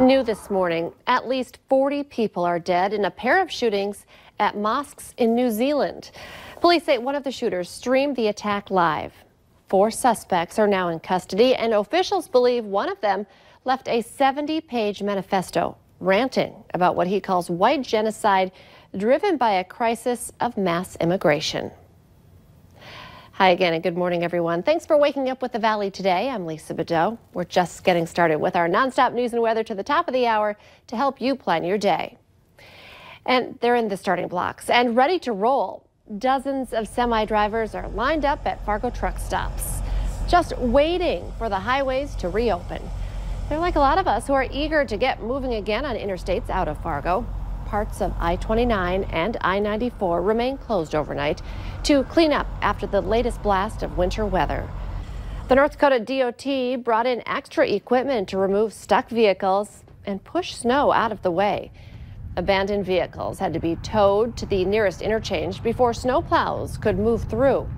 New this morning, at least 40 people are dead in a pair of shootings at mosques in New Zealand. Police say one of the shooters streamed the attack live. 4 suspects are now in custody, and officials believe one of them left a 70-page manifesto ranting about what he calls white genocide driven by a crisis of mass immigration. Hi again, and good morning, everyone. Thanks for waking up with the Valley today. I'm Lisa Bedeau. We're just getting started with our nonstop news and weather to the top of the hour to help you plan your day. And they're in the starting blocks and ready to roll. Dozens of semi-drivers are lined up at Fargo truck stops, just waiting for the highways to reopen. They're like a lot of us who are eager to get moving again on interstates out of Fargo. Parts of I-29 and I-94 remain closed overnight to clean up after the latest blast of winter weather. The North Dakota DOT brought in extra equipment to remove stuck vehicles and push snow out of the way. Abandoned vehicles had to be towed to the nearest interchange before snowplows could move through.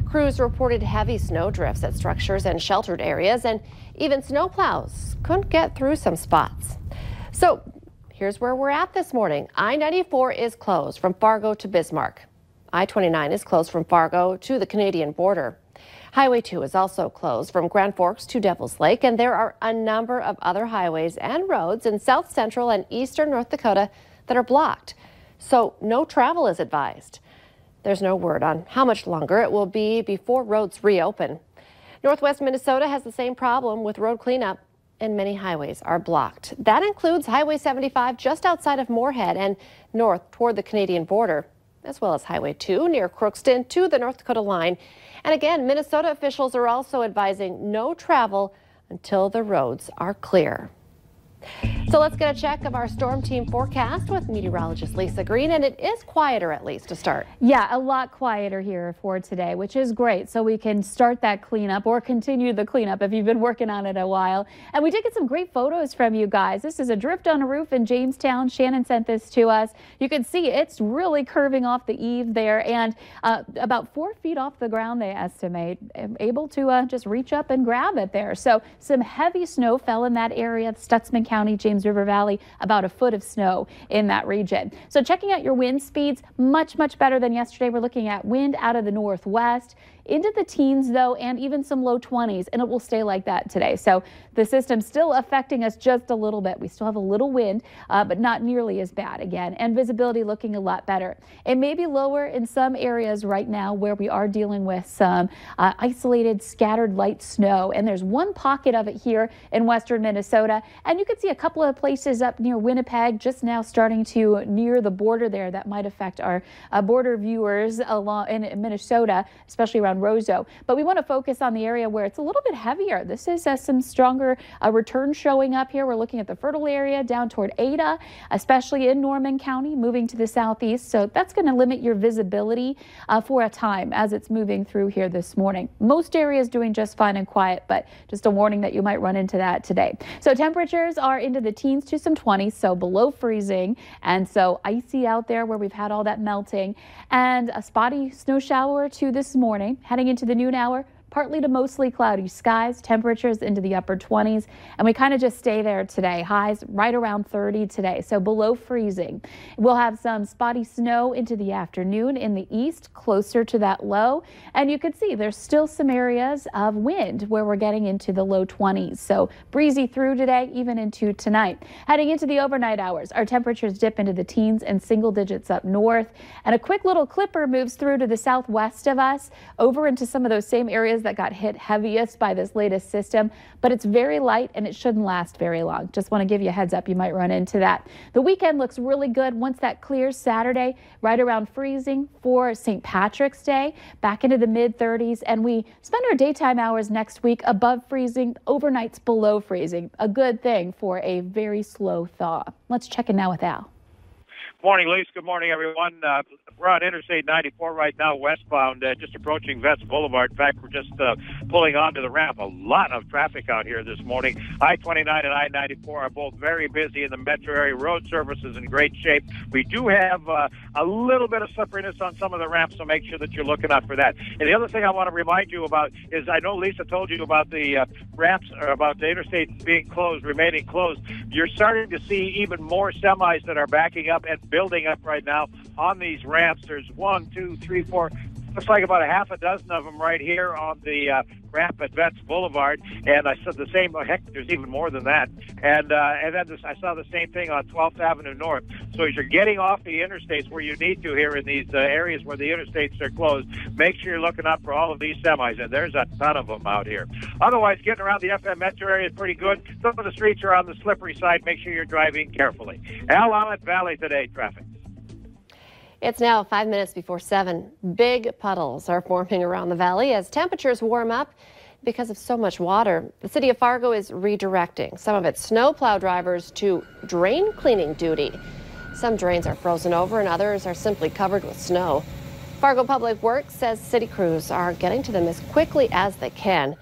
Crews reported heavy snow drifts at structures and sheltered areas, and even snowplows couldn't get through some spots. So here's where we're at this morning. I-94 is closed from Fargo to Bismarck. I-29 is closed from Fargo to the Canadian border. Highway 2 is also closed from Grand Forks to Devil's Lake, and there are a number of other highways and roads in south central and eastern North Dakota that are blocked. So no travel is advised. There's no word on how much longer it will be before roads reopen. Northwest Minnesota has the same problem with road cleanup, and many highways are blocked. That includes Highway 75 just outside of Moorhead and north toward the Canadian border, as well as Highway 2 near Crookston to the North Dakota line. And again, Minnesota officials are also advising no travel until the roads are clear. So let's get a check of our storm team forecast with meteorologist Lisa Green, and it is quieter at least to start. Yeah, a lot quieter here for today, which is great. So we can start that cleanup or continue the cleanup if you've been working on it a while. And we did get some great photos from you guys. This is a drift on a roof in Jamestown. Shannon sent this to us. You can see it's really curving off the eave there, and about 4 feet off the ground, they estimate, able to just reach up and grab it there. So some heavy snow fell in that area, Stutsman County, James River Valley, about 1 foot of snow in that region. So checking out your wind speeds, much better than yesterday. We're looking at wind out of the northwest into the teens though, and even some low 20s, and it will stay like that today. So the system's still affecting us just a little bit. We still have a little wind, but not nearly as bad again, and visibility looking a lot better. It may be lower in some areas right now where we are dealing with some isolated scattered light snow, and there's one pocket of it here in western Minnesota, and you can see a couple of places up near Winnipeg just now starting to near the border there that might affect our border viewers along in Minnesota, especially around Roseau. But we want to focus on the area where it's a little bit heavier. This is some stronger return showing up here. We're looking at the Fertile area down toward Ada, especially in Norman County, moving to the southeast. So that's going to limit your visibility for a time as it's moving through here this morning. Most areas doing just fine and quiet, but just a warning that you might run into that today. So temperatures are into the teens to some 20s, so below freezing, and so icy out there where we've had all that melting, and a spotty snow shower or two this morning. Heading into the noon hour, partly to mostly cloudy skies, temperatures into the upper 20s, and we kind of just stay there today. Highs right around 30 today, so below freezing. We'll have some spotty snow into the afternoon in the east, closer to that low, and you can see there's still some areas of wind where we're getting into the low 20s, so breezy through today, even into tonight. Heading into the overnight hours, our temperatures dip into the teens and single digits up north, and a quick little clipper moves through to the southwest of us, over into some of those same areas that got hit heaviest by this latest system, but it's very light and it shouldn't last very long. Just want to give you a heads up, you might run into that. The weekend looks really good once that clears Saturday, right around freezing for St. Patrick's Day, back into the mid 30s, and we spend our daytime hours next week above freezing, overnights below freezing. A good thing for a very slow thaw. Let's check in now with Al. Morning, Lisa. Good morning, everyone. We're on Interstate 94 right now, westbound, just approaching Vets Boulevard. In fact, we're just pulling onto the ramp. A lot of traffic out here this morning. I-29 and I-94 are both very busy in the metro area. Road service is in great shape. We do have a little bit of slipperiness on some of the ramps, so make sure that you're looking out for that. And the other thing I want to remind you about is I know Lisa told you about the ramps, or about the interstate being closed, remaining closed. You're starting to see even more semis that are backing up and building up right now on these ramps. There's 1, 2, 3, 4. Looks like about a half a dozen of them right here on the ramp at Vets Boulevard, and I saw the same. Heck, there's even more than that. And then I saw the same thing on 12th Avenue North. So as you're getting off the interstates where you need to here in these areas where the interstates are closed, make sure you're looking up for all of these semis, and there's a ton of them out here. Otherwise, getting around the FM Metro area is pretty good. Some of the streets are on the slippery side. Make sure you're driving carefully. Al Ahmed Valley Today traffic. It's now 5 minutes before 7. Big puddles are forming around the valley as temperatures warm up because of so much water. The city of Fargo is redirecting some of its snowplow drivers to drain cleaning duty. Some drains are frozen over and others are simply covered with snow. Fargo Public Works says city crews are getting to them as quickly as they can.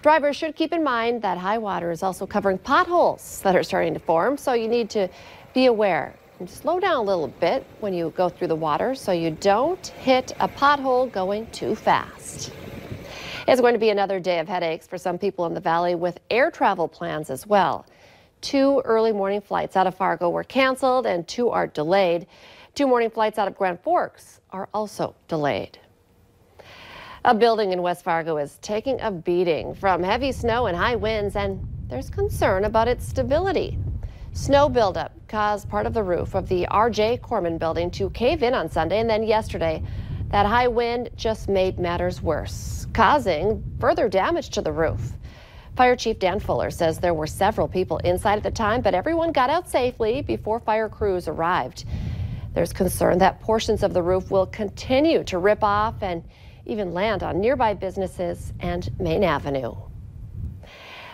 Drivers should keep in mind that high water is also covering potholes that are starting to form, so you need to be aware. And slow down a little bit when you go through the water so you don't hit a pothole going too fast. It's going to be another day of headaches for some people in the valley with air travel plans as well. 2 early morning flights out of Fargo were canceled and 2 are delayed. 2 morning flights out of Grand Forks are also delayed. A building in West Fargo is taking a beating from heavy snow and high winds, and there's concern about its stability. Snow buildup caused part of the roof of the R.J. Corman building to cave in on Sunday, and then yesterday, that high wind just made matters worse, causing further damage to the roof. Fire Chief Dan Fuller says there were several people inside at the time, but everyone got out safely before fire crews arrived. There's concern that portions of the roof will continue to rip off and even land on nearby businesses and Main Avenue.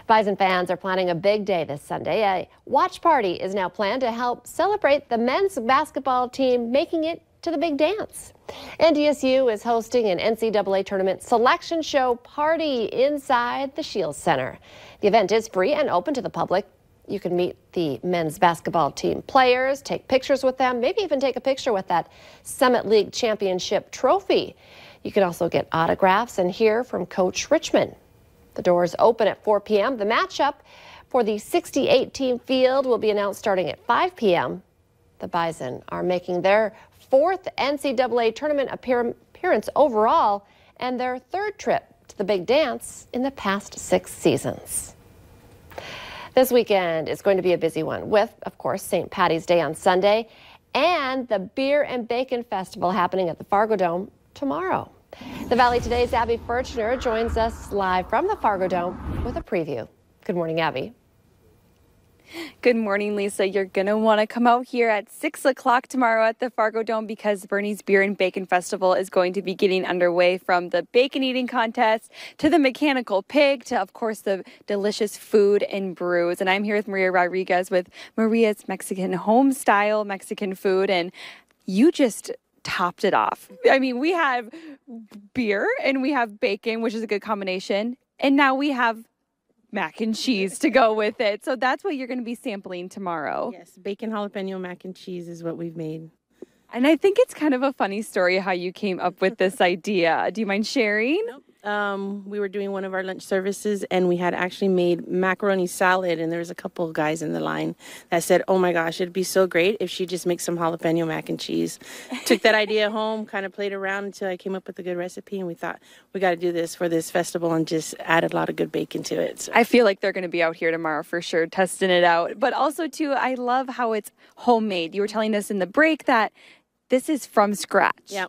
Bison fans are planning a big day this Sunday. A watch party is now planned to help celebrate the men's basketball team making it to the big dance. NDSU is hosting an NCAA tournament selection show party inside the Shields Center. The event is free and open to the public. You can meet the men's basketball team players, take pictures with them, maybe even take a picture with that Summit League Championship trophy. You can also get autographs and hear from Coach Richmond. The doors open at 4 p.m. The matchup for the 68-team field will be announced starting at 5 p.m. The Bison are making their 4th NCAA tournament appearance overall and their 3rd trip to the big dance in the past 6 seasons. This weekend is going to be a busy one with, of course, St. Paddy's Day on Sunday and the Beer and Bacon Festival happening at the Fargo Dome tomorrow. The Valley Today's Abby Furchner joins us live from the Fargo Dome with a preview. Good morning, Abby. Good morning, Lisa. You're going to want to come out here at 6 o'clock tomorrow at the Fargo Dome because Bernie's Beer and Bacon Festival is going to be getting underway, from the bacon eating contest to the mechanical pig to, of course, the delicious food and brews. And I'm here with Maria Rodriguez with Maria's Mexican Home Style Mexican Food, and you just topped it off. I mean, we have beer and we have bacon, which is a good combination, and now we have mac and cheese to go with it. So that's what you're going to be sampling tomorrow. Yes, bacon jalapeno mac and cheese is what we've made. And I think it's kind of a funny story how you came up with this idea. Do you mind sharing? Nope. We were doing one of our lunch services and we had actually made macaroni salad, and there was a couple of guys in the line that said, oh my gosh, it'd be so great if she just makes some jalapeno mac and cheese. Took that idea home, kind of played around until I came up with a good recipe, and we thought we got to do this for this festival and just added a lot of good bacon to it. So. I feel like they're going to be out here tomorrow for sure, testing it out. But also too, I love how it's homemade. You were telling us in the break that this is from scratch. Yeah.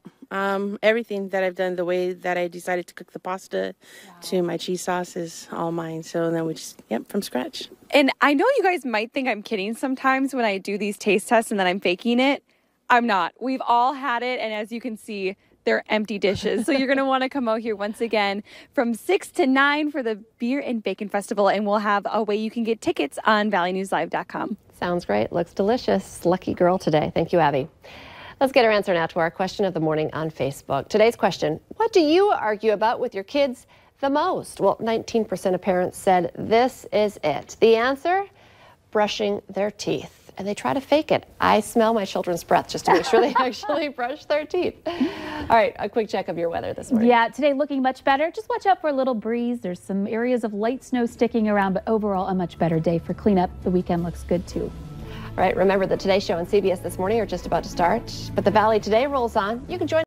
Everything that I've done, the way that I decided to cook the pasta to my cheese sauce is all mine. So then we just, from scratch. And I know you guys might think I'm kidding sometimes when I do these taste tests and then I'm faking it. I'm not. We've all had it. And as you can see, they're empty dishes. So you're going to want to come out here once again from 6 to 9 for the Beer and Bacon Festival. And we'll have a way you can get tickets on valleynewslive.com. Sounds great. Looks delicious. Lucky girl today. Thank you, Abby. Let's get our answer now to our question of the morning on Facebook. Today's question: what do you argue about with your kids the most? Well, 19% of parents said this is it. The answer: brushing their teeth. and they try to fake it. I smell my children's breath just to make sure they actually brush their teeth. All right, a quick check of your weather this morning. Yeah, today looking much better. Just watch out for a little breeze. There's some areas of light snow sticking around, but overall a much better day for cleanup. The weekend looks good too. All right, remember the Today Show and CBS This Morning are just about to start, but the Valley Today rolls on. You can join